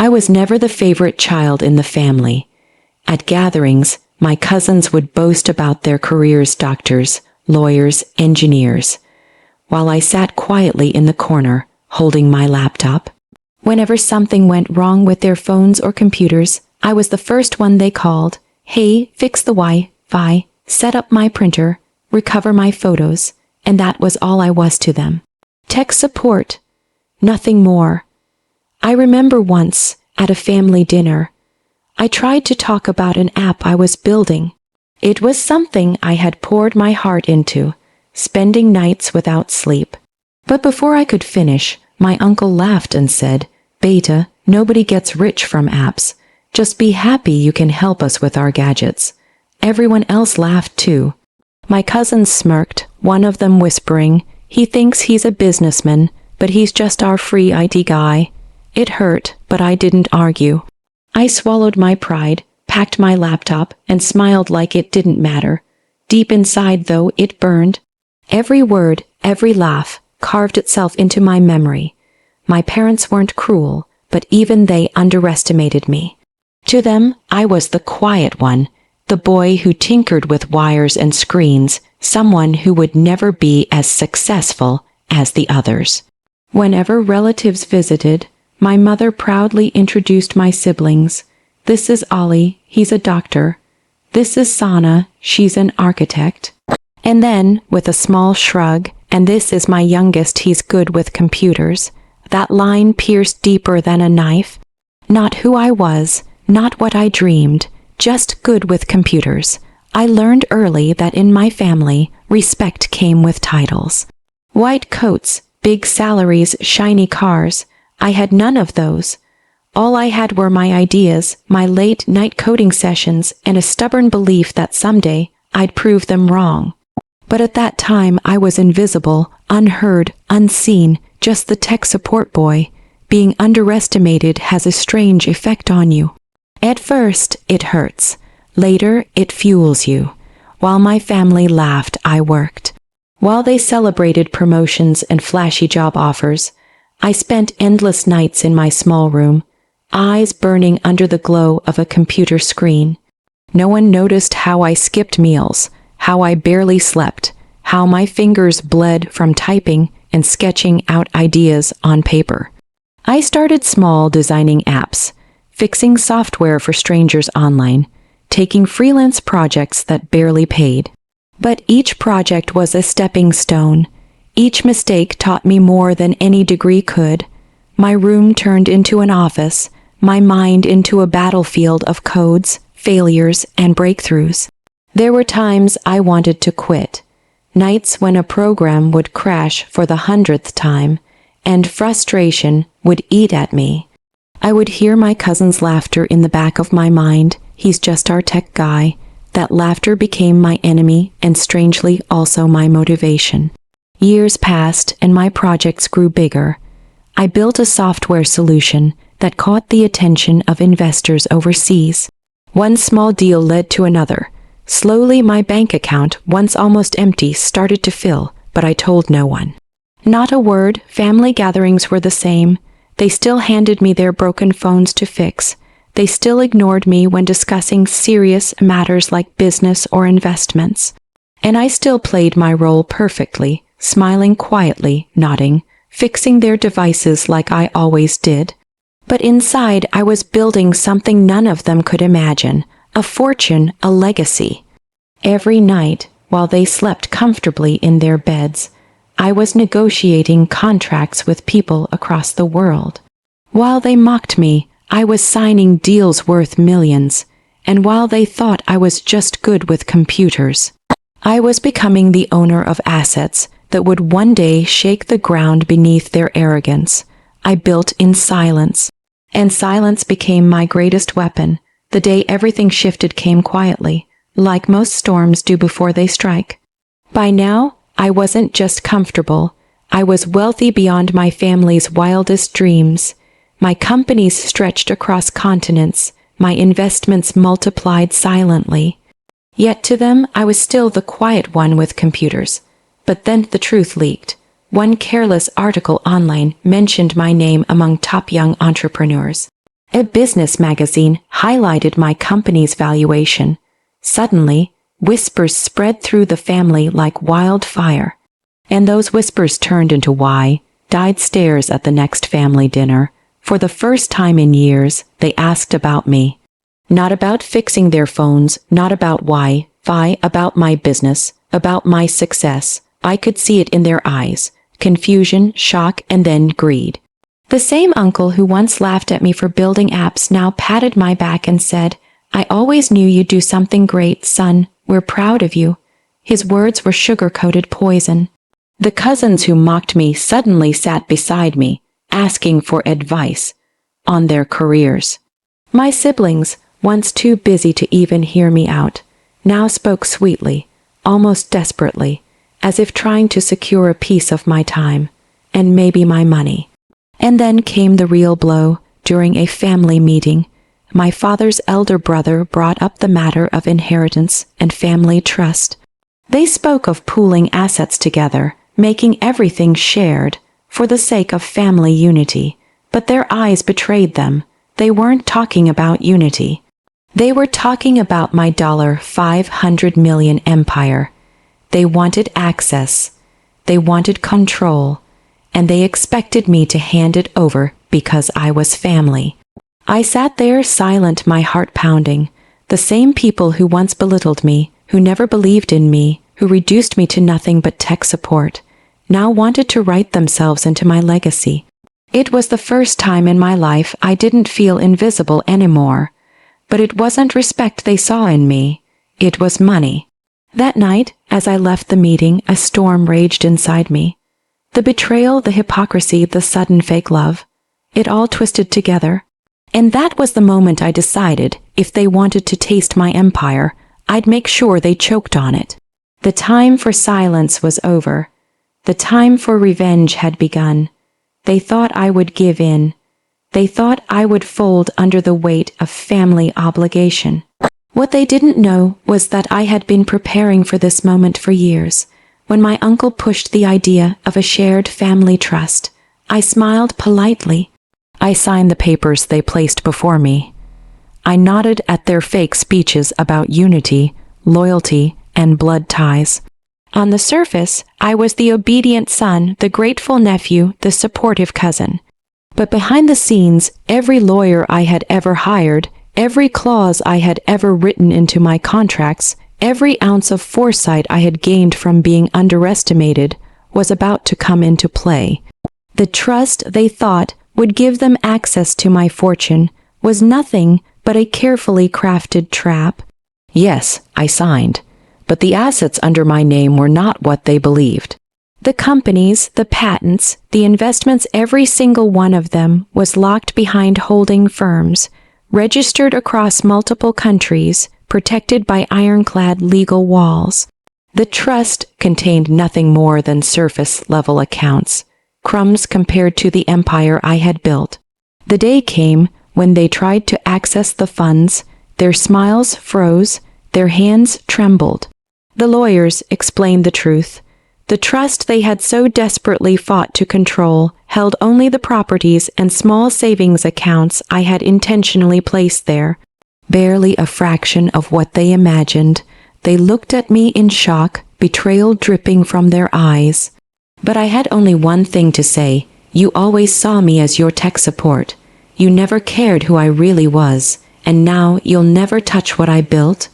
I was never the favorite child in the family. At gatherings, my cousins would boast about their careers: doctors, lawyers, engineers, while I sat quietly in the corner, holding my laptop. Whenever something went wrong with their phones or computers, I was the first one they called. Hey, fix the Wi-Fi, set up my printer, recover my photos, and that was all I was to them. Tech support, nothing more. I remember once, at a family dinner, I tried to talk about an app I was building. It was something I had poured my heart into, spending nights without sleep. But before I could finish, my uncle laughed and said, "Beta, nobody gets rich from apps. Just be happy you can help us with our gadgets." Everyone else laughed too. My cousins smirked, one of them whispering, "He thinks he's a businessman, but he's just our free IT guy." It hurt, but I didn't argue. I swallowed my pride, packed my laptop, and smiled like it didn't matter. Deep inside, though, it burned. Every word, every laugh, carved itself into my memory. My parents weren't cruel, but even they underestimated me. To them, I was the quiet one, the boy who tinkered with wires and screens, someone who would never be as successful as the others. Whenever relatives visited, my mother proudly introduced my siblings. "This is Ollie, he's a doctor. This is Sana, she's an architect." And then, with a small shrug, "And this is my youngest, he's good with computers." That line pierced deeper than a knife. Not who I was, not what I dreamed, just good with computers. I learned early that in my family, respect came with titles. White coats, big salaries, shiny cars. I had none of those. All I had were my ideas, my late-night coding sessions, and a stubborn belief that someday I'd prove them wrong. But at that time I was invisible, unheard, unseen, just the tech support boy. Being underestimated has a strange effect on you. At first, it hurts. Later, it fuels you. While my family laughed, I worked. While they celebrated promotions and flashy job offers, I spent endless nights in my small room, eyes burning under the glow of a computer screen. No one noticed how I skipped meals, how I barely slept, how my fingers bled from typing and sketching out ideas on paper. I started small, designing apps, fixing software for strangers online, taking freelance projects that barely paid. But each project was a stepping stone. Each mistake taught me more than any degree could. My room turned into an office, my mind into a battlefield of codes, failures, and breakthroughs. There were times I wanted to quit, nights when a program would crash for the 100th time, and frustration would eat at me. I would hear my cousin's laughter in the back of my mind. "He's just our tech guy." That laughter became my enemy and strangely also my motivation. Years passed and my projects grew bigger. I built a software solution that caught the attention of investors overseas. One small deal led to another. Slowly my bank account, once almost empty, started to fill, but I told no one. Not a word. Family gatherings were the same. They still handed me their broken phones to fix. They still ignored me when discussing serious matters like business or investments. And I still played my role perfectly, smiling quietly, nodding, fixing their devices like I always did. But inside I was building something none of them could imagine, a fortune, a legacy. Every night, while they slept comfortably in their beds, I was negotiating contracts with people across the world. While they mocked me, I was signing deals worth millions, and while they thought I was just good with computers, I was becoming the owner of assets that would one day shake the ground beneath their arrogance. I built in silence, and silence became my greatest weapon. The day everything shifted came quietly, like most storms do before they strike. By now, I wasn't just comfortable. I was wealthy beyond my family's wildest dreams. My companies stretched across continents, my investments multiplied silently. Yet to them, I was still the quiet one with computers. But then the truth leaked. One careless article online mentioned my name among top young entrepreneurs. A business magazine highlighted my company's valuation. Suddenly, whispers spread through the family like wildfire. And those whispers turned into died stares at the next family dinner. For the first time in years, they asked about me. Not about fixing their phones, not about Wi-Fi, about my business, about my success. I could see it in their eyes. Confusion, shock, and then greed. The same uncle who once laughed at me for building apps now patted my back and said, "I always knew you'd do something great, son. We're proud of you." His words were sugar-coated poison. The cousins who mocked me suddenly sat beside me, asking for advice on their careers. My siblings, once too busy to even hear me out, now spoke sweetly, almost desperately, as if trying to secure a piece of my time, and maybe my money. And then came the real blow. During a family meeting, my father's elder brother brought up the matter of inheritance and family trust. They spoke of pooling assets together, making everything shared, for the sake of family unity. But their eyes betrayed them. They weren't talking about unity. They were talking about my $500 million empire. They wanted access. They wanted control. And they expected me to hand it over because I was family. I sat there silent, my heart pounding. The same people who once belittled me, who never believed in me, who reduced me to nothing but tech support, now wanted to write themselves into my legacy. It was the first time in my life I didn't feel invisible anymore. But it wasn't respect they saw in me. It was money. That night, as I left the meeting, a storm raged inside me. The betrayal, the hypocrisy, the sudden fake love. It all twisted together. And that was the moment I decided, if they wanted to taste my empire, I'd make sure they choked on it. The time for silence was over. The time for revenge had begun. They thought I would give in. They thought I would fold under the weight of family obligation. What they didn't know was that I had been preparing for this moment for years. When my uncle pushed the idea of a shared family trust, I smiled politely. I signed the papers they placed before me. I nodded at their fake speeches about unity, loyalty, and blood ties. On the surface, I was the obedient son, the grateful nephew, the supportive cousin. But behind the scenes, every lawyer I had ever hired, every clause I had ever written into my contracts, every ounce of foresight I had gained from being underestimated was about to come into play. The trust they thought would give them access to my fortune was nothing but a carefully crafted trap. Yes, I signed, but the assets under my name were not what they believed. The companies, the patents, the investments, every single one of them was locked behind holding firms, registered across multiple countries, protected by ironclad legal walls. The trust contained nothing more than surface-level accounts, crumbs compared to the empire I had built. The day came when they tried to access the funds. Their smiles froze, their hands trembled. The lawyers explained the truth. The trust they had so desperately fought to control held only the properties and small savings accounts I had intentionally placed there. Barely a fraction of what they imagined. They looked at me in shock, betrayal dripping from their eyes. But I had only one thing to say. You always saw me as your tech support. You never cared who I really was, and now you'll never touch what I built.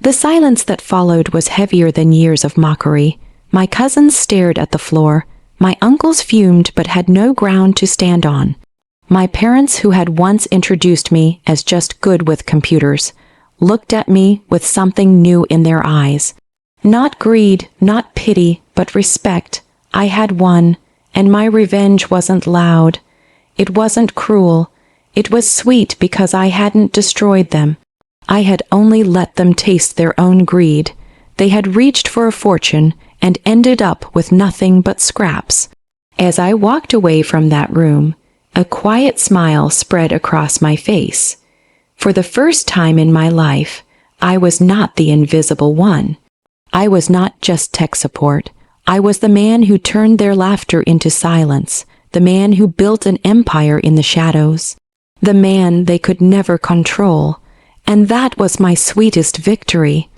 The silence that followed was heavier than years of mockery. My cousins stared at the floor. My uncles fumed but had no ground to stand on. My parents, who had once introduced me as just good with computers, looked at me with something new in their eyes. Not greed, not pity, but respect. I had won, and my revenge wasn't loud. It wasn't cruel. It was sweet because I hadn't destroyed them. I had only let them taste their own greed. They had reached for a fortune and ended up with nothing but scraps. As I walked away from that room, a quiet smile spread across my face. For the first time in my life, I was not the invisible one. I was not just tech support. I was the man who turned their laughter into silence, the man who built an empire in the shadows. the man they could never control, and that was my sweetest victory.